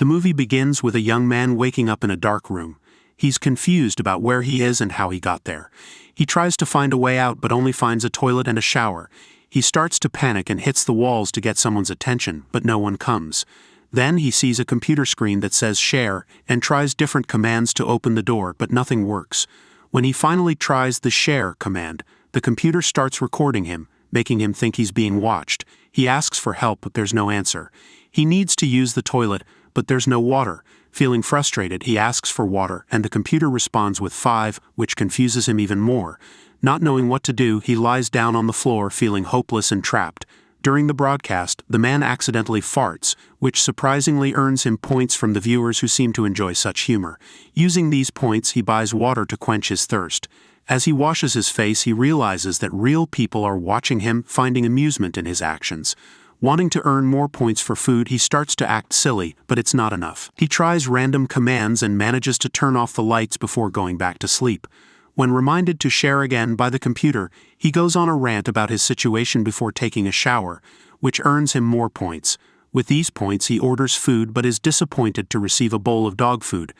The movie begins with a young man waking up in a dark room. He's confused about where he is and how he got there. He tries to find a way out but only finds a toilet and a shower. He starts to panic and hits the walls to get someone's attention, but no one comes. Then he sees a computer screen that says share and tries different commands to open the door, but nothing works. When he finally tries the share command, the computer starts recording him, making him think he's being watched. He asks for help, but there's no answer. He needs to use the toilet, but there's no water. Feeling frustrated, he asks for water, and the computer responds with 5, which confuses him even more. Not knowing what to do, he lies down on the floor feeling hopeless and trapped. During the broadcast, the man accidentally farts, which surprisingly earns him points from the viewers who seem to enjoy such humor. Using these points, he buys water to quench his thirst. As he washes his face, he realizes that real people are watching him, finding amusement in his actions. Wanting to earn more points for food, he starts to act silly, but it's not enough. He tries random commands and manages to turn off the lights before going back to sleep. When reminded to share again by the computer, he goes on a rant about his situation before taking a shower, which earns him more points. With these points, he orders food but is disappointed to receive a bowl of dog food.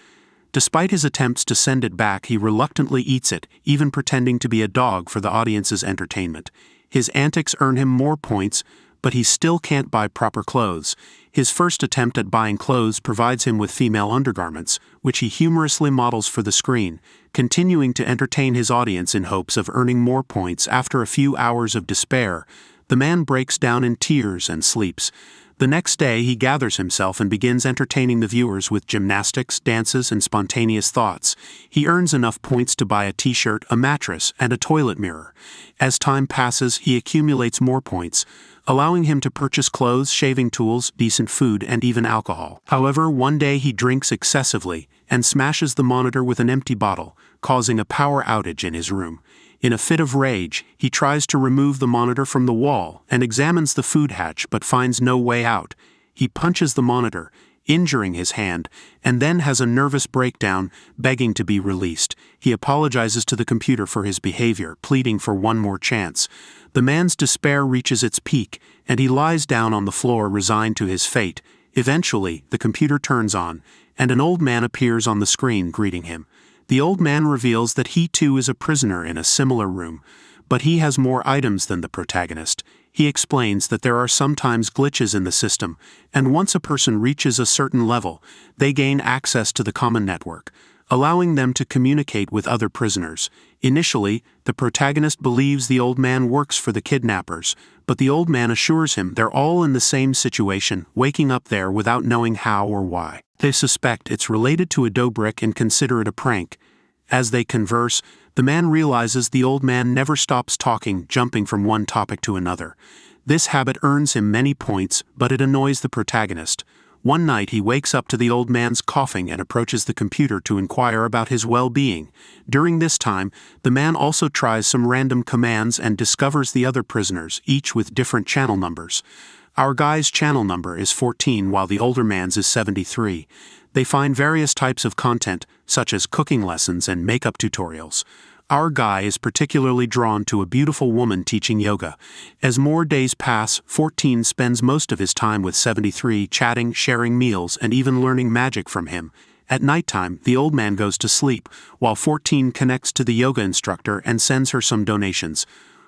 Despite his attempts to send it back, he reluctantly eats it, even pretending to be a dog for the audience's entertainment. His antics earn him more points, but he still can't buy proper clothes. His first attempt at buying clothes provides him with female undergarments, which he humorously models for the screen, continuing to entertain his audience in hopes of earning more points. After a few hours of despair, the man breaks down in tears and sleeps. The next day, he gathers himself and begins entertaining the viewers with gymnastics, dances, and spontaneous thoughts. He earns enough points to buy a t-shirt, a mattress, and a toilet mirror. As time passes, he accumulates more points, allowing him to purchase clothes, shaving tools, decent food, and even alcohol. However, one day he drinks excessively and smashes the monitor with an empty bottle, causing a power outage in his room. In a fit of rage, he tries to remove the monitor from the wall and examines the food hatch but finds no way out. He punches the monitor, injuring his hand, and then has a nervous breakdown, begging to be released. He apologizes to the computer for his behavior, pleading for one more chance. The man's despair reaches its peak, and he lies down on the floor resigned to his fate. Eventually, the computer turns on, and an old man appears on the screen greeting him. The old man reveals that he too is a prisoner in a similar room, but he has more items than the protagonist. He explains that there are sometimes glitches in the system, and once a person reaches a certain level, they gain access to the common network, allowing them to communicate with other prisoners. Initially, the protagonist believes the old man works for the kidnappers, but the old man assures him they're all in the same situation, waking up there without knowing how or why. They suspect it's related to a dough brick and consider it a prank. As they converse, the man realizes the old man never stops talking, jumping from one topic to another. This habit earns him many points, but it annoys the protagonist. One night he wakes up to the old man's coughing and approaches the computer to inquire about his well-being. During this time, the man also tries some random commands and discovers the other prisoners, each with different channel numbers. Our guy's channel number is 14 while the older man's is 73. They find various types of content, such as cooking lessons and makeup tutorials. Our guy is particularly drawn to a beautiful woman teaching yoga. As more days pass, 14 spends most of his time with 73, chatting, sharing meals, and even learning magic from him. At nighttime, the old man goes to sleep, while 14 connects to the yoga instructor and sends her some donations.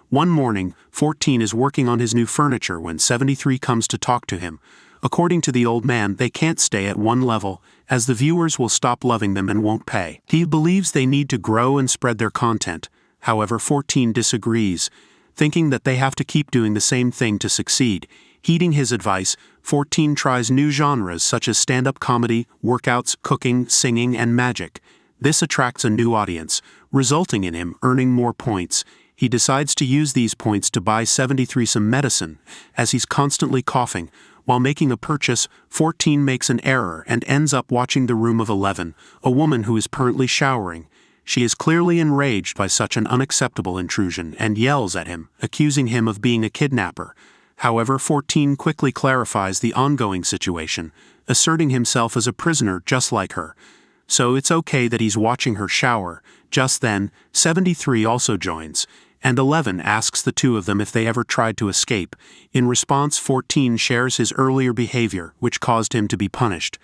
One morning, 14 is working on his new furniture when 73 comes to talk to him. According to the old man, they can't stay at one level, as the viewers will stop loving them and won't pay. He believes they need to grow and spread their content. However, 14 disagrees, thinking that they have to keep doing the same thing to succeed. Heeding his advice, 14 tries new genres such as stand-up comedy, workouts, cooking, singing, and magic. This attracts a new audience, resulting in him earning more points. He decides to use these points to buy 73 some medicine, as he's constantly coughing. While making a purchase, 14 makes an error and ends up watching the room of 11, a woman who is currently showering. She is clearly enraged by such an unacceptable intrusion and yells at him, accusing him of being a kidnapper. However, 14 quickly clarifies the ongoing situation, asserting himself as a prisoner just like her. So it's okay that he's watching her shower. Just then, 73 also joins, and 11 asks the two of them if they ever tried to escape. In response, 14 shares his earlier behavior, which caused him to be punished.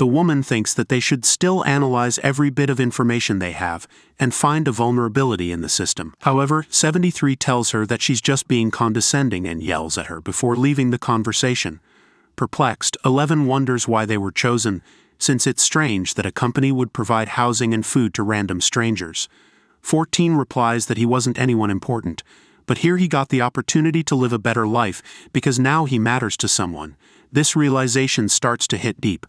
The woman thinks that they should still analyze every bit of information they have and find a vulnerability in the system. However, 73 tells her that she's just being condescending and yells at her before leaving the conversation. Perplexed, 11 wonders why they were chosen, since it's strange that a company would provide housing and food to random strangers. 14 replies that he wasn't anyone important, but here he got the opportunity to live a better life because now he matters to someone. This realization starts to hit deep.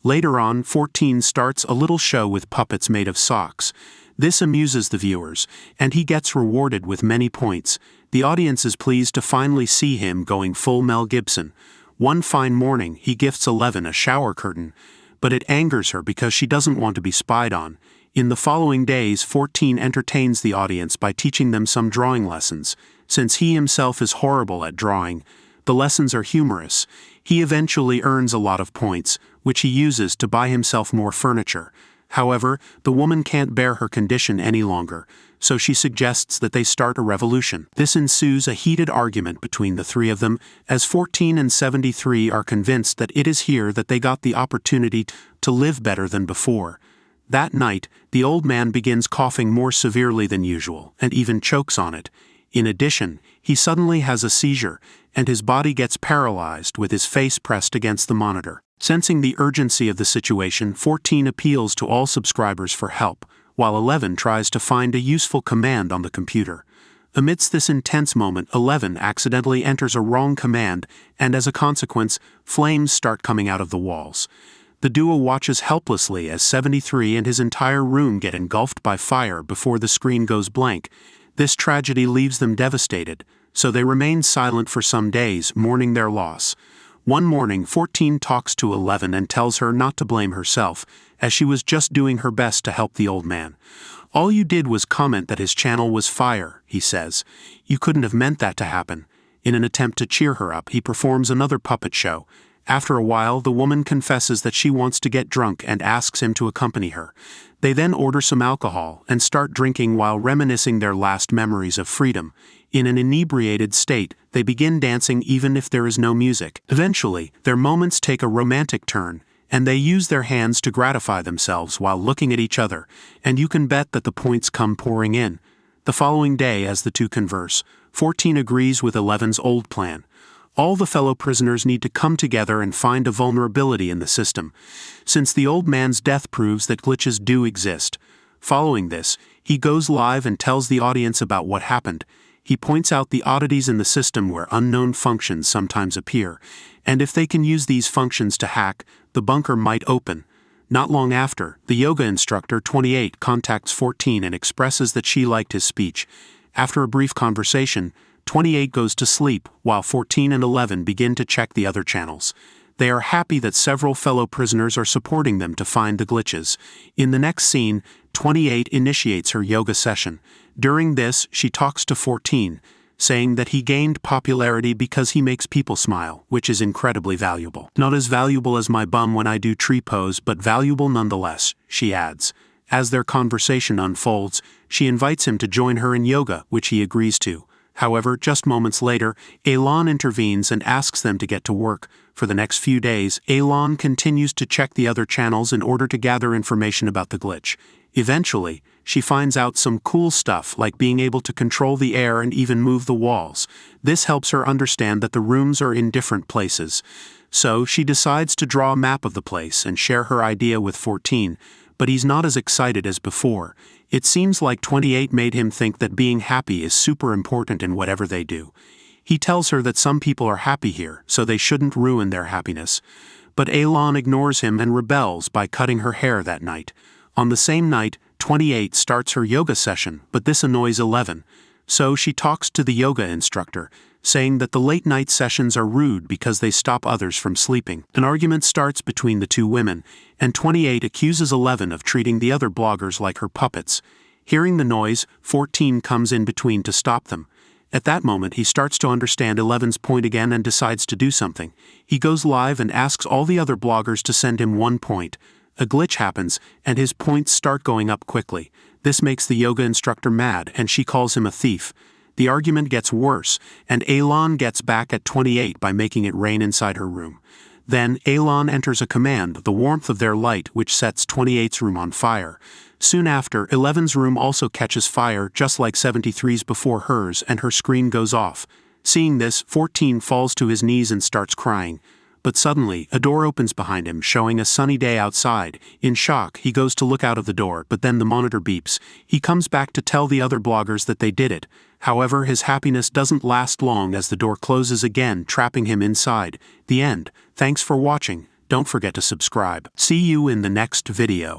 Later on, 14 starts a little show with puppets made of socks. This amuses the viewers, and he gets rewarded with many points. The audience is pleased to finally see him going full Mel Gibson. One fine morning, he gifts 11 a shower curtain, but it angers her because she doesn't want to be spied on. In the following days, 14 entertains the audience by teaching them some drawing lessons. Since he himself is horrible at drawing, the lessons are humorous. He eventually earns a lot of points, which he uses to buy himself more furniture. However, the woman can't bear her condition any longer, so she suggests that they start a revolution. This ensues a heated argument between the three of them, as 14 and 73 are convinced that it is here that they got the opportunity to live better than before. That night, the old man begins coughing more severely than usual, and even chokes on it. In addition, he suddenly has a seizure, and his body gets paralyzed with his face pressed against the monitor. Sensing the urgency of the situation, 14 appeals to all subscribers for help, while 11 tries to find a useful command on the computer. Amidst this intense moment, 11 accidentally enters a wrong command, and as a consequence, flames start coming out of the walls. The duo watches helplessly as 73 and his entire room get engulfed by fire before the screen goes blank. This tragedy leaves them devastated, so they remain silent for some days, mourning their loss. One morning, 14 talks to 11 and tells her not to blame herself, as she was just doing her best to help the old man. "All you did was comment that his channel was fire," he says. "You couldn't have meant that to happen." In an attempt to cheer her up, he performs another puppet show. After a while, the woman confesses that she wants to get drunk and asks him to accompany her. They then order some alcohol and start drinking while reminiscing their last memories of freedom. In an inebriated state, they begin dancing even if there is no music. Eventually, their moments take a romantic turn, and they use their hands to gratify themselves while looking at each other, and you can bet that the points come pouring in. The following day, as the two converse, 14 agrees with 11's old plan. All the fellow prisoners need to come together and find a vulnerability in the system, since the old man's death proves that glitches do exist. Following this, he goes live and tells the audience about what happened. He points out the oddities in the system where unknown functions sometimes appear, and if they can use these functions to hack, the bunker might open. Not long after, the yoga instructor 28 contacts 14 and expresses that she liked his speech. After a brief conversation, 28 goes to sleep, while 14 and 11 begin to check the other channels. They are happy that several fellow prisoners are supporting them to find the glitches. In the next scene, 28 initiates her yoga session. During this, she talks to 14, saying that he gained popularity because he makes people smile, which is incredibly valuable. "Not as valuable as my bum when I do tree pose, but valuable nonetheless," she adds. As their conversation unfolds, she invites him to join her in yoga, which he agrees to. However, just moments later, Elan intervenes and asks them to get to work. For the next few days, Elan continues to check the other channels in order to gather information about the glitch. Eventually, she finds out some cool stuff like being able to control the air and even move the walls. This helps her understand that the rooms are in different places. So she decides to draw a map of the place and share her idea with 14, but he's not as excited as before. It seems like 28 made him think that being happy is super important in whatever they do. He tells her that some people are happy here, so they shouldn't ruin their happiness. But Elan ignores him and rebels by cutting her hair that night. On the same night, 28 starts her yoga session, but this annoys 11. So she talks to the yoga instructor, saying that the late-night sessions are rude because they stop others from sleeping. An argument starts between the two women, and 28 accuses 11 of treating the other bloggers like her puppets. Hearing the noise, 14 comes in between to stop them. At that moment, he starts to understand 11's point again and decides to do something. He goes live and asks all the other bloggers to send him 1 point. A glitch happens, and his points start going up quickly. This makes the yoga instructor mad, and she calls him a thief. The argument gets worse, and Elan gets back at 28 by making it rain inside her room. Then, Elon enters a command, the warmth of their light, which sets 28's room on fire. Soon after, 11's room also catches fire, just like 73's before hers, and her screen goes off. Seeing this, 14 falls to his knees and starts crying. But suddenly, a door opens behind him, showing a sunny day outside. In shock, he goes to look out of the door, but then the monitor beeps. He comes back to tell the other bloggers that they did it. However, his happiness doesn't last long as the door closes again, trapping him inside. The end. Thanks for watching. Don't forget to subscribe. See you in the next video.